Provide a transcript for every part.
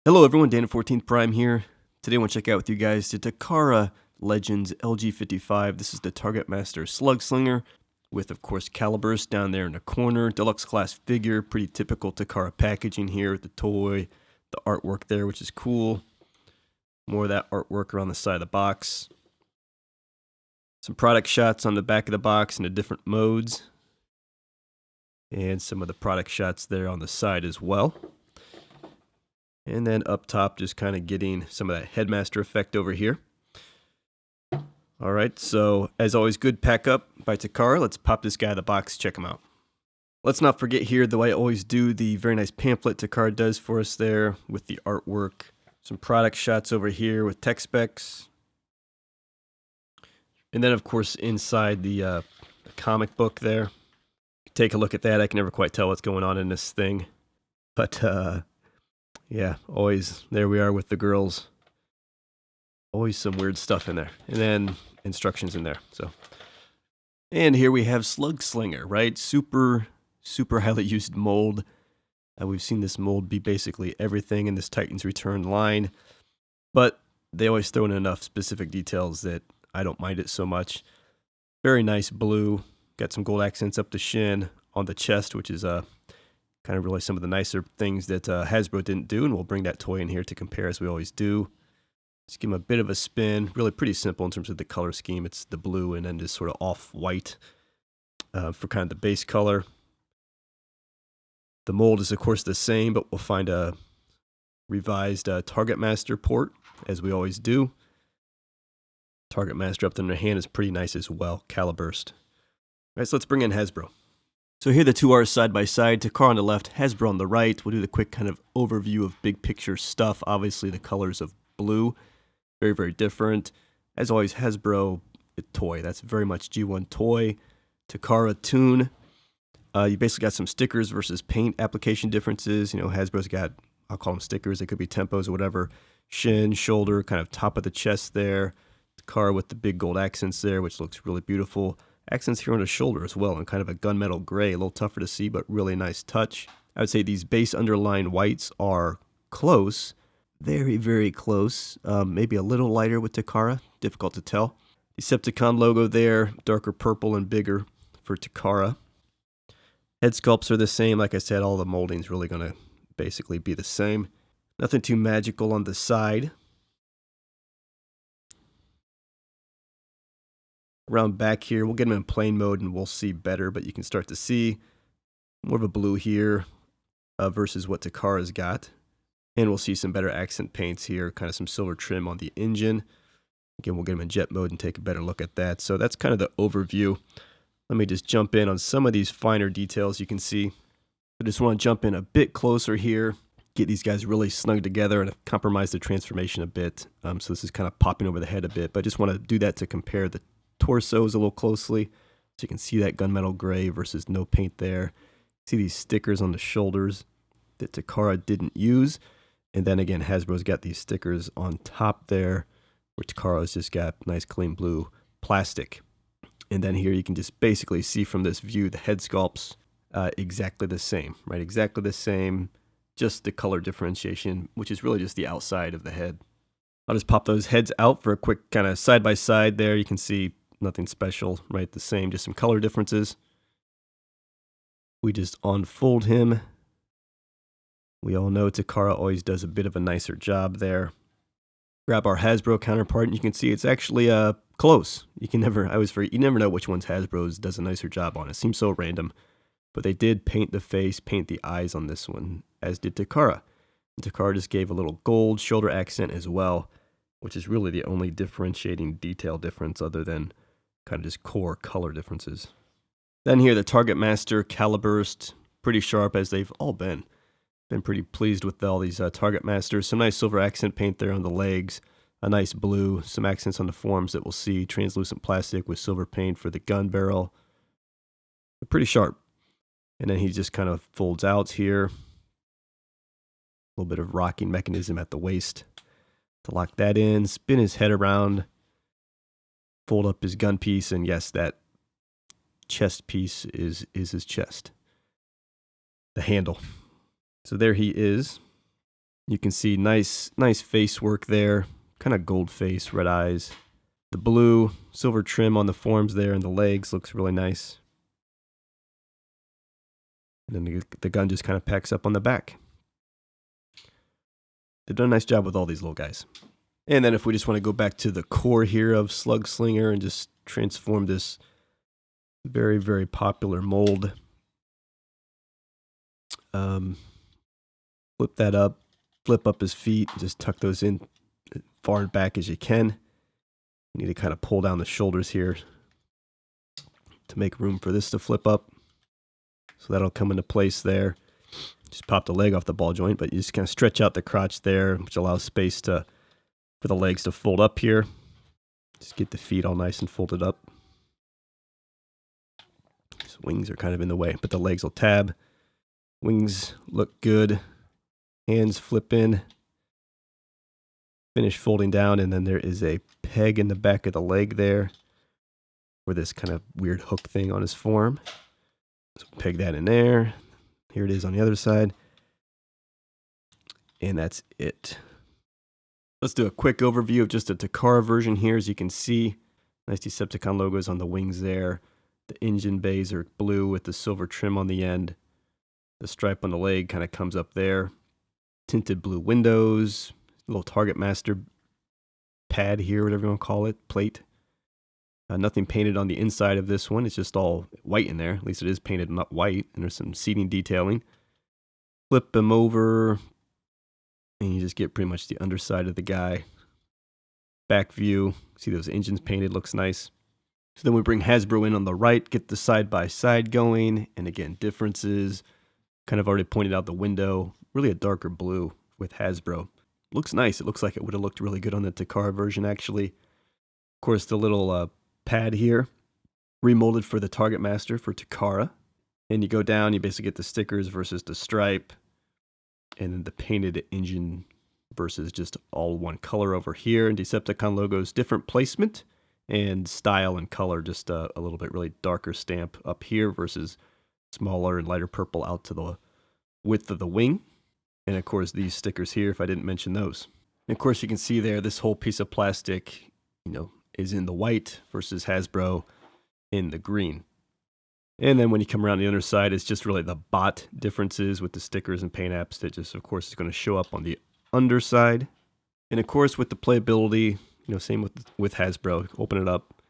Hello everyone, Dan at 14th Prime here. Today I want to check out with you guys the Takara Legends LG55. This is the Targetmaster Slug Slinger with, of course, Caliburst down there in the corner. Deluxe class figure, pretty typical Takara packaging here. The toy, the artwork there, which is cool. More of that artwork around the side of the box. Some product shots on the back of the box in the different modes. And some of the product shots there on the side as well. And then up top, just kind of getting some of that Headmaster effect over here. All right, so as always, good pack up by Takara. Let's pop this guy out of the box, check him out. Let's not forget here, though I always do, the very nice pamphlet Takara does for us there with the artwork. Some product shots over here with tech specs. And then, of course, inside the comic book there. Take a look at that. I can never quite tell what's going on in this thing. But, yeah, always, there we are with the girls. Always some weird stuff in there. And then instructions in there. So, and here we have Slug Slinger, right? Super highly used mold. We've seen this mold be basically everything in this Titans Return line. But they always throw in enough specific details that I don't mind it so much. Very nice blue. Got some gold accents up the shin, on the chest, which is kind of really some of the nicer things that Hasbro didn't do, and we'll bring that toy in here to compare as we always do. Just give him a bit of a spin. Really pretty simple in terms of the color scheme. It's the blue and then just sort of off-white for kind of the base color. The mold is, of course, the same, but we'll find a revised Targetmaster port, as we always do. Targetmaster up there in the hand is pretty nice as well. Caliburst. All right, so let's bring in Hasbro. So here the two are side by side, Takara on the left, Hasbro on the right. We'll do the quick kind of overview of big picture stuff. Obviously the colors of blue, very different. As always, Hasbro toy, that's very much G1 toy. Takara tune. You basically got some stickers versus paint application differences. You know, Hasbro's got, I'll call them stickers, they could be tempos or whatever. Shin, shoulder, kind of top of the chest there. Takara with the big gold accents there, which looks really beautiful. Accents here on the shoulder as well, and kind of a gunmetal gray, a little tougher to see, but really nice touch. I would say these base underline whites are close, very close. Maybe a little lighter with Takara, difficult to tell. Decepticon logo there, darker purple and bigger for Takara. Head sculpts are the same. Like I said, all the molding's really going to basically be the same. Nothing too magical on the side. Around back here, we'll get them in plain mode and we'll see better, but you can start to see more of a blue here versus what Takara's got. And we'll see some better accent paints here, kind of some silver trim on the engine. Again, we'll get them in jet mode and take a better look at that. So that's kind of the overview. Let me just jump in on some of these finer details you can see. I just want to jump in a bit closer here, get these guys really snug together and compromise the transformation a bit. So this is kind of popping over the head a bit, but I just want to do that to compare the torsos a little closely, so you can see that gunmetal gray versus no paint there. See these stickers on the shoulders that Takara didn't use, and then again Hasbro's got these stickers on top there, where Takara's just got nice clean blue plastic. And then here you can just basically see from this view the head sculpts exactly the same, right? Exactly the same, just the color differentiation, which is really just the outside of the head. I'll just pop those heads out for a quick kind of side by side there. You can see nothing special, right? The same, just some color differences. We just unfold him. We all know Takara always does a bit of a nicer job there. Grab our Hasbro counterpart, and you can see it's actually close. You never know which one's Hasbro's does a nicer job on. It seems so random, but they did paint the face, paint the eyes on this one, as did Takara. And Takara just gave a little gold shoulder accent as well, which is really the only differentiating detail difference other than kind of just core color differences. Then here, the Targetmaster Caliburst, pretty sharp as they've all been. Been pretty pleased with all these Targetmasters. Some nice silver accent paint there on the legs, a nice blue, some accents on the forms that we'll see, translucent plastic with silver paint for the gun barrel. But pretty sharp. And then he just kind of folds out here. A little bit of rocking mechanism at the waist to lock that in, spin his head around, fold up his gun piece, and yes, that chest piece is his chest. The handle. So there he is. You can see nice face work there, kind of gold face, red eyes. The blue, silver trim on the forms there and the legs looks really nice. And then the gun just kind of packs up on the back. They've done a nice job with all these little guys. And then if we just want to go back to the core here of Slug Slinger and just transform this very, very popular mold. Flip that up, flip up his feet, just tuck those in as far and back as you can. You need to kind of pull down the shoulders here to make room for this to flip up. So that'll come into place there. Just pop the leg off the ball joint, but you just kind of stretch out the crotch there, which allows space for the legs to fold up here. Just get the feet all nice and folded up. His wings are kind of in the way, but the legs will tab. Wings look good. Hands flip in. Finish folding down, and then there is a peg in the back of the leg there for this kind of weird hook thing on his form. So peg that in there. Here it is on the other side. And that's it. Let's do a quick overview of just a Takara version here. As you can see, nice Decepticon logos on the wings there. The engine bays are blue with the silver trim on the end. The stripe on the leg kind of comes up there. Tinted blue windows. Little Targetmaster pad here, whatever you want to call it, plate. Nothing painted on the inside of this one. It's just all white in there. At least it is painted not white. And there's some seating detailing. Flip them over. And you just get pretty much the underside of the guy. Back view. See those engines painted. Looks nice. So then we bring Hasbro in on the right. Get the side-by-side going. And again, differences. Kind of already pointed out the window. Really a darker blue with Hasbro. Looks nice. It looks like it would have looked really good on the Takara version, actually. Of course, the little pad here, remolded for the Targetmaster for Takara. And you go down, you basically get the stickers versus the stripe. And then the painted engine versus just all one color over here. And Decepticon logos, different placement and style and color. Just a little bit really darker stamp up here versus smaller and lighter purple out to the width of the wing. And of course, these stickers here, if I didn't mention those. And of course, you can see there, this whole piece of plastic, is in the white versus Hasbro in the green. And then when you come around the underside, it's just really the bot differences with the stickers and paint apps that just, of course, is going to show up on the underside. And of course, with the playability, same with Hasbro. Open it up.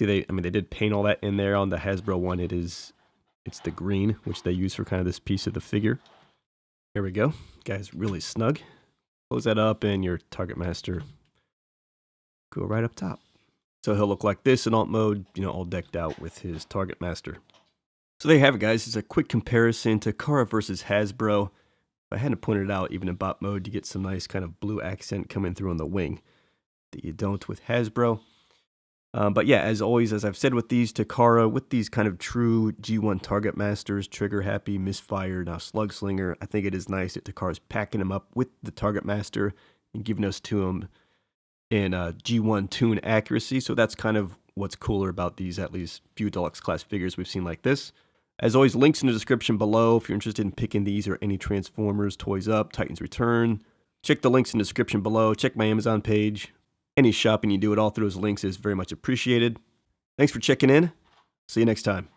See, they did paint all that in there on the Hasbro one. It's the green, which they use for kind of this piece of the figure. Here we go. Guy's really snug. Close that up and your Targetmaster go right up top. So he'll look like this in alt mode, all decked out with his Targetmaster. So there you have it, guys. It's a quick comparison to Takara versus Hasbro. If I hadn't pointed it out, even in bot mode, you get some nice kind of blue accent coming through on the wing that you don't with Hasbro. But yeah, as always, as I've said with these Takara, with these kind of true G1 Targetmasters, Trigger Happy, Misfire, now Slug Slinger, I think it is nice that Takara's packing them up with the Targetmaster and giving us to them in G1 tune accuracy. So that's kind of what's cooler about these, at least few deluxe class figures we've seen like this. As always, links in the description below if you're interested in picking these or any Transformers, Toys Up, Titans Return. Check the links in the description below. Check my Amazon page. Any shopping you do at all through those links is very much appreciated. Thanks for checking in. See you next time.